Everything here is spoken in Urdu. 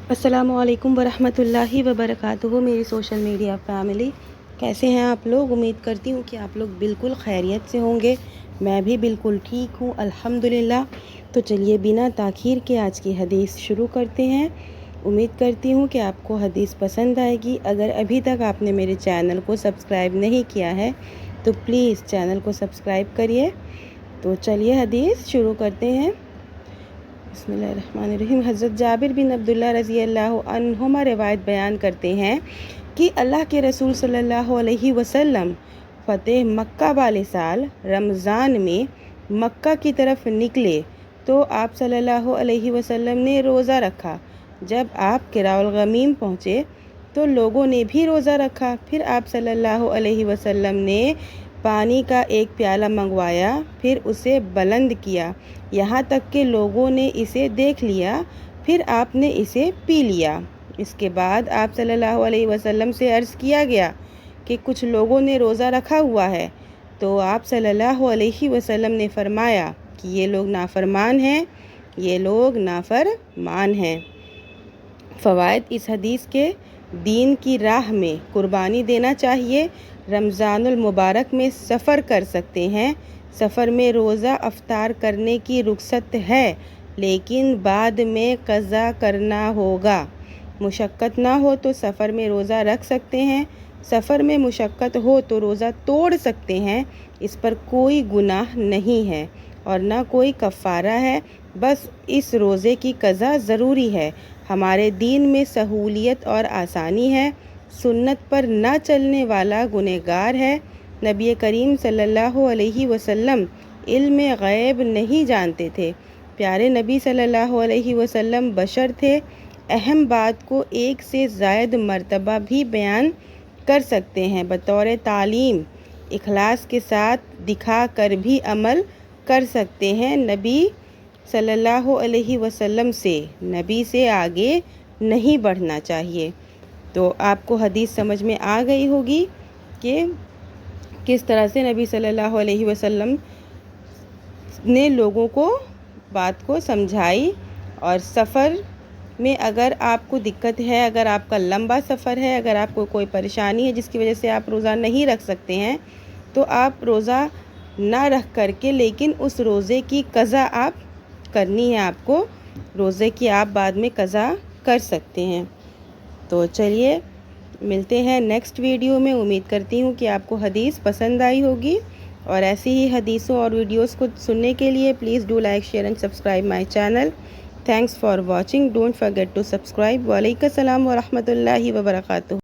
السلام علیکم ورحمۃ اللہ وبرکاتہ میری سوشل میڈیا فیملی، کیسے ہیں آپ لوگ؟ امید کرتی ہوں کہ آپ لوگ بالکل خیریت سے ہوں گے۔ میں بھی بالکل ٹھیک ہوں الحمدللہ۔ تو چلیے بنا تاخیر کے آج کی حدیث شروع کرتے ہیں۔ امید کرتی ہوں کہ آپ کو حدیث پسند آئے گی۔ اگر ابھی تک آپ نے میرے چینل کو سبسکرائب نہیں کیا ہے تو پلیز چینل کو سبسکرائب کریے۔ تو چلیے حدیث شروع کرتے ہیں۔ بسم اللہ الرحمن الرحیم۔ حضرت جابر بن عبداللہ رضی اللہ عنہما روایت بیان کرتے ہیں کہ اللہ کے رسول صلی اللہ علیہ وسلم فتح مکہ والے سال رمضان میں مکہ کی طرف نکلے تو آپ صلی اللہ علیہ وسلم نے روزہ رکھا۔ جب آپ قراء الغمیم پہنچے تو لوگوں نے بھی روزہ رکھا۔ پھر آپ صلی اللہ علیہ وسلم نے پانی کا ایک پیالہ منگوایا، پھر اسے بلند کیا یہاں تک کہ لوگوں نے اسے دیکھ لیا، پھر آپ نے اسے پی لیا۔ اس کے بعد آپ صلی اللہ علیہ وسلم سے عرض کیا گیا کہ کچھ لوگوں نے روزہ رکھا ہوا ہے، تو آپ صلی اللہ علیہ وسلم نے فرمایا کہ یہ لوگ نافرمان ہیں، یہ لوگ نافرمان ہیں۔ فوائد اس حدیث کے: دین کی راہ میں قربانی دینا چاہیے۔ رمضان المبارک میں سفر کر سکتے ہیں۔ سفر میں روزہ افطار کرنے کی رخصت ہے، لیکن بعد میں قضا کرنا ہوگا۔ مشقت نہ ہو تو سفر میں روزہ رکھ سکتے ہیں۔ سفر میں مشقت ہو تو روزہ توڑ سکتے ہیں۔ اس پر کوئی گناہ نہیں ہے اور نہ کوئی کفارہ ہے، بس اس روزے کی قضا ضروری ہے۔ ہمارے دین میں سہولیت اور آسانی ہے۔ سنت پر نہ چلنے والا گنہگار ہے۔ نبی کریم صلی اللہ علیہ وسلم علم غیب نہیں جانتے تھے۔ پیارے نبی صلی اللہ علیہ وسلم بشر تھے۔ اہم بات کو ایک سے زائد مرتبہ بھی بیان کر سکتے ہیں۔ بطور تعلیم اخلاص کے ساتھ دکھا کر بھی عمل کر سکتے ہیں۔ نبی صلی اللہ علیہ وسلم سے نبی سے آگے نہیں بڑھنا چاہیے۔ تو آپ کو حدیث سمجھ میں آ گئی ہوگی کہ کس طرح سے نبی صلی اللہ علیہ وسلم نے لوگوں کو بات کو سمجھائی۔ اور سفر میں اگر آپ کو دقت ہے، اگر آپ کا لمبا سفر ہے، اگر آپ کو کوئی پریشانی ہے جس کی وجہ سے آپ روزہ نہیں رکھ سکتے ہیں، تو آپ روزہ نہ رکھ کر کے لیکن اس روزے کی قضا آپ کرنی ہے۔ آپ کو روزے کی آپ بعد میں قضا کر سکتے ہیں۔ تو چلیے ملتے ہیں نیکسٹ ویڈیو میں۔ امید کرتی ہوں کہ آپ کو حدیث پسند آئی ہوگی، اور ایسی ہی حدیثوں اور ویڈیوز کو سننے کے لیے please do like share and subscribe my channel. Thanks for watching, don't forget to subscribe. وعلیکم السلام ورحمۃ اللہ وبرکاتہ۔